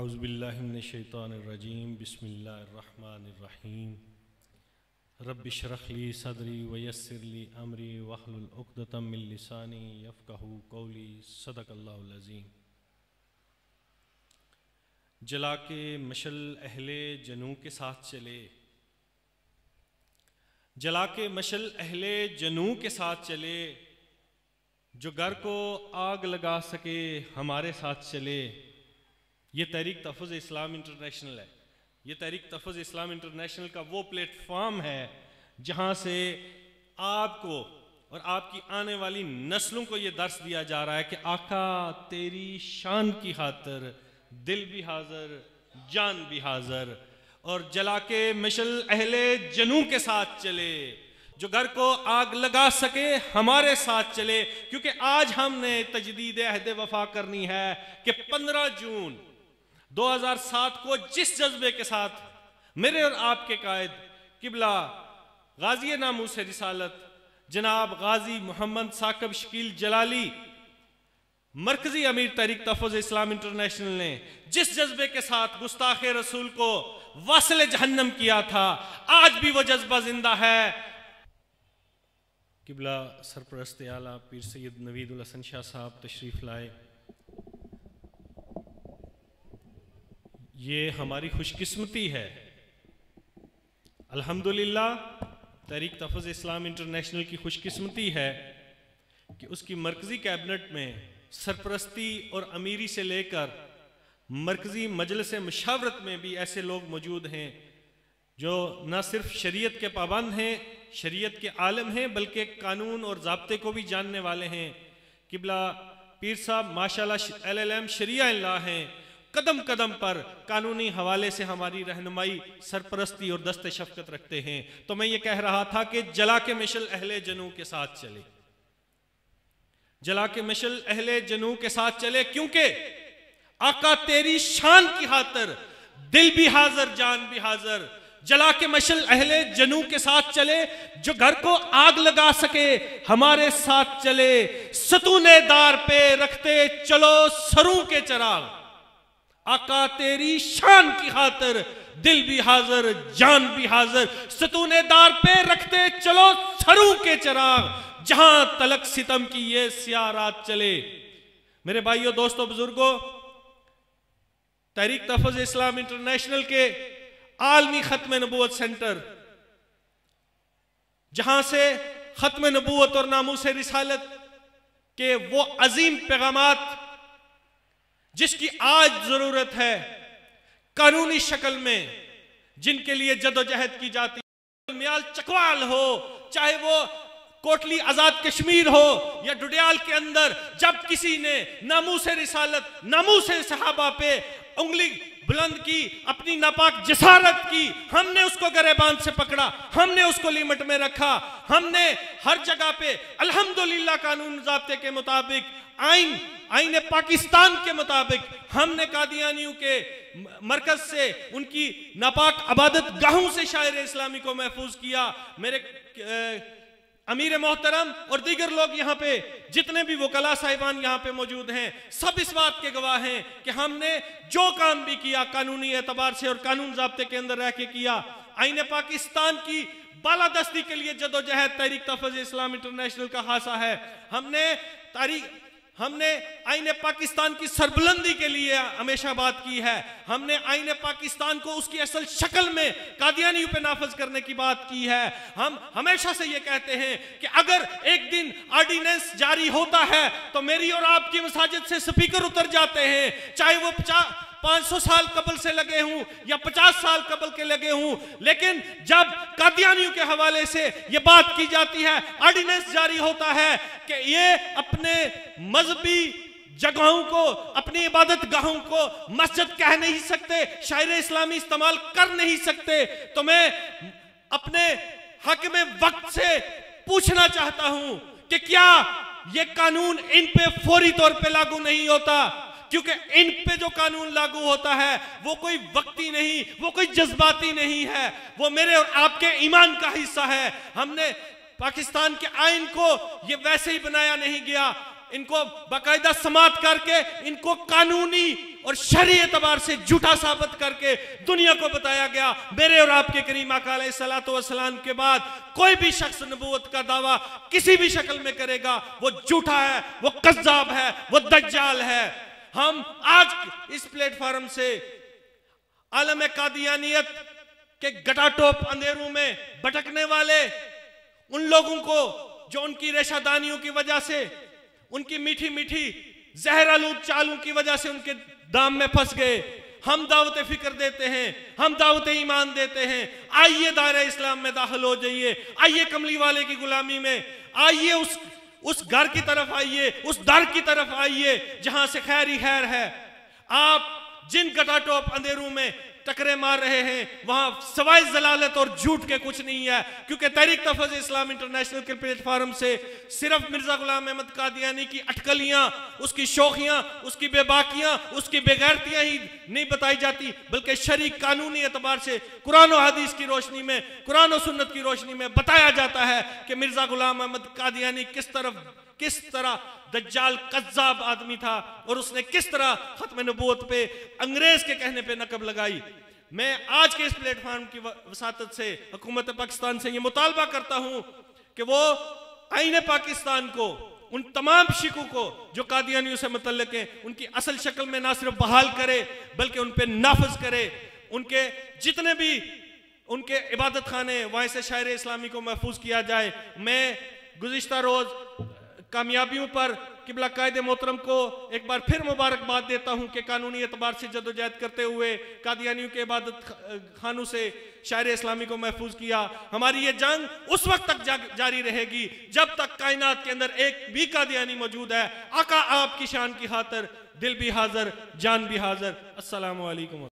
औज़ुबिल्लाहि मिनश्शैतानिर्रजीम बिस्मिल्लाहिर्रहमानिर्रहीम रब्बि इश्रह ली सदरी वयस्सिर ली अमरी वहलुल उक़दतम मिन लिसानी यफ़क़हू क़ौली सदक़ल्लाहुल अज़ीम। जला के मशल अहले जनू के साथ चले, जला के मशल अहले जनू के साथ चले, जो घर को आग लगा सके हमारे साथ चले। ये तहरीक तहफ़्फ़ुज़ इस्लाम इंटरनेशनल है। ये तहरीक तहफ़्फ़ुज़ इस्लाम इंटरनेशनल का वो प्लेटफॉर्म है जहाँ से आपको और आपकी आने वाली नस्लों को ये दर्स दिया जा रहा है कि आका तेरी शान की खातिर दिल भी हाजिर जान भी हाजिर। और जला के मशल अहले जनू के साथ चले, जो घर को आग लगा सके हमारे साथ चले। क्योंकि आज हमने तजदीद अहद वफा करनी है कि 15 जून 2007 को जिस जज्बे के साथ मेरे और आपके कायद किबला गाजी नामूस रिसालत जनाब गाजी मोहम्मद साकिब शकील जलाली मरकजी अमीर तहरीक तहफ़्फ़ुज़ इस्लाम इंटरनेशनल ने जिस जज्बे के साथ गुस्ताख रसूल को वासिल जहन्नम किया था, आज भी वो जज्बा जिंदा है। किबला सरपरस्त आला पीर सैयद नवीदुल हसन शाह साहब तशरीफ़ लाए। ये हमारी खुशकिस्मती है अल्हम्दुलिल्लाह, तहरीक तहफ़्फ़ुज़ इस्लाम इंटरनेशनल की खुशकिस्मती है कि उसकी मरकज़ी कैबिनेट में सरपरस्ती और अमीरी से लेकर मरकज़ी मजलिस मुशावरत में भी ऐसे लोग मौजूद हैं जो न सिर्फ शरीयत के पाबंद हैं, शरीयत के आलम हैं, बल्कि कानून और ज़ाब्ते को भी जानने वाले हैं। किबला पीर साहब माशाल्लाह LLM शरिया इल्लाह हैं, कदम कदम पर कानूनी हवाले से हमारी रहनुमाई सरपरस्ती और दस्ते शफ़क़त रखते हैं। तो मैं ये कह रहा था कि जला के मशल अहले जनू के साथ चले, जला के मशल अहले जनू के साथ चले, क्योंकि आका तेरी शान की खातिर दिल भी हाजिर जान भी हाजिर। जला के मशल अहले जनू के साथ चले, जो घर को आग लगा सके हमारे साथ चले। सतूने दार पे रखते चलो सरों के चराग, आका तेरी शान की खातिर दिल भी हाजिर जान भी हाजिर। सतूने दार पे रखते चलो सरों के चराग, जहां तलक सितम की ये स्याह रात चले। मेरे भाइयों दोस्तों बुजुर्गों, तहरीक तहफ़्फ़ुज़ इस्लाम इंटरनेशनल के आलमी खत्म नबूवत सेंटर, जहां से खत्म नबूवत और नामूस रिसालत के वो अजीम पैगामात जिसकी आज जरूरत है कानूनी शक्ल में, जिनके लिए जदोजहद की जाती है, मियाल चकवाल हो, चाहे वो कोटली आजाद कश्मीर हो या डुडियाल के अंदर, जब किसी ने नामूस रिसालत नामूस सहाबा पे उंगली बुलंद की, अपनी नापाक जसारत की, हमने उसको गरेबान से पकड़ा, हमने उसको लिमिट में रखा। हमने हर जगह पे अल्हम्दुलिल्लाह कानून ज़ाब्ते के मुताबिक, आईन पाकिस्तान के मुताबिक हमने कादियानियों के मरकज से उनकी नापाक अबादत गाहों से शायर इस्लामी को महफूज किया। मेरे अमीर मोहतरम और दीगर लोग यहाँ पे जितने भी वकला साहिबान यहाँ पे मौजूद हैं, सब इस बात के गवाह हैं कि हमने जो काम भी किया कानूनी एतबार से और कानून ज़ाब्ते के अंदर रह के किया। आईन पाकिस्तान की बालादस्ती के लिए जदोजहद तहरीक तहफ़्फ़ुज़ इस्लाम इंटरनेशनल का खासा है। हमने आईन पाकिस्तान की सरबुलंदी के लिए हमेशा बात की है। हमने आईन पाकिस्तान को उसकी असल शक्ल में कादियानियों पे नाफज करने की बात की है। हम हमेशा से ये कहते हैं कि अगर एक दिन ऑर्डिनेंस जारी होता है तो मेरी और आपकी मसाजिद से स्पीकर उतर जाते हैं, चाहे वो 500 साल कबल से लगे हूं या 50 साल कबल के लगे हूं। लेकिन जब कादियानियों के हवाले से ये बात की जाती है, ऑर्डिनेंस जारी होता है कि ये अपने मजहबी जगहों को, अपनी इबादत गाहों को मस्जिद कह नहीं सकते, शायर इस्लामी इस्तेमाल कर नहीं सकते, तो मैं अपने हक में वक्त से पूछना चाहता हूं कि क्या ये कानून इन पे फौरी तौर पे लागू नहीं होता? क्योंकि इन पे जो कानून लागू होता है वो कोई वक्ती नहीं, वो कोई जज्बाती नहीं है, वो मेरे और आपके ईमान का हिस्सा है। हमने पाकिस्तान के आइन को ये वैसे ही बनाया नहीं गया। इनको बाकायदा समात करके, इनको कानूनी और शरई एतबार से झूठा साबित करके दुनिया को बताया गया मेरे और आपके करीम आका अलैहिस्सलातु वस्सलाम के बाद कोई भी शख्स नबूवत का दावा किसी भी शक्ल में करेगा वो झूठा है, वो कज़्ज़ाब है, वो दज्जाल है। हम आज इस प्लेटफॉर्म से आलम कादियानियत के गटाटोप अंधेरों में भटकने वाले उन लोगों को जो उनकी रेशादानियों की वजह से, उनकी मीठी मीठी जहरालूद चालों की वजह से उनके दाम में फंस गए, हम दावत फिक्र देते हैं, हम दावत ईमान देते हैं। आइए दायरा इस्लाम में दाखिल हो जाइए, आइए कमली वाले की गुलामी में, आइए उस घर की तरफ आइए, उस दर की तरफ आइए जहां से खैर ही खैर है। आप जिन गटाटोप अंधेरों में टकरे मार रहे हैं वहां सवाए जलालत और झूठ के कुछ नहीं है, क्योंकि तहरीक तहफ़्फ़ुज़ इस्लाम इंटरनेशनल के प्लेटफॉर्म से सिर्फ मिर्जा गुलाम अहमद कादियानी की अटकलियां, उसकी शोखियां, उसकी बेबाकियां, उसकी बेगैरतियां ही नहीं बताई जाती, बल्कि शरई कानूनी एतबार से कुरान और हदीस की रोशनी में, कुरान और सुन्नत की रोशनी में बताया जाता है कि मिर्जा गुलाम अहमद कादियानी किस तरह दज्जाल कज़्ज़ाब आदमी था और उसने किस तरह खत्म नबूवत पे अंग्रेज के कहने पे नकब लगाई। मैं आज के इस प्लेटफॉर्म की वसातत से हुकूमत पाकिस्तान से ये मुतालबा करता हूं कि वो आईने पाकिस्तान को, उन तमाम शिकों को जो कादियानियों से मुतल्लिक हैं, उनकी असल शक्ल में ना सिर्फ बहाल करे बल्कि उन पे नाफिज करे। उनके जितने भी उनके इबादत खाने वहाँ से शायर इस्लामी को महफूज किया जाए। मैं गुज़िश्ता रोज़ कामयाबियों पर किबला कायद मोहतरम को एक बार फिर मुबारकबाद देता हूं कि कानूनी एतबार से जदोजहद करते हुए कादियानियों के इबादत खानों से शायर इस्लामी को महफूज किया। हमारी ये जंग उस वक्त तक जारी रहेगी जब तक कायनात के अंदर एक भी कादियानी मौजूद है। आका आपकी शान की खातिर दिल भी हाजिर, जान भी हाजिर। अस्सलामु अलैकुम।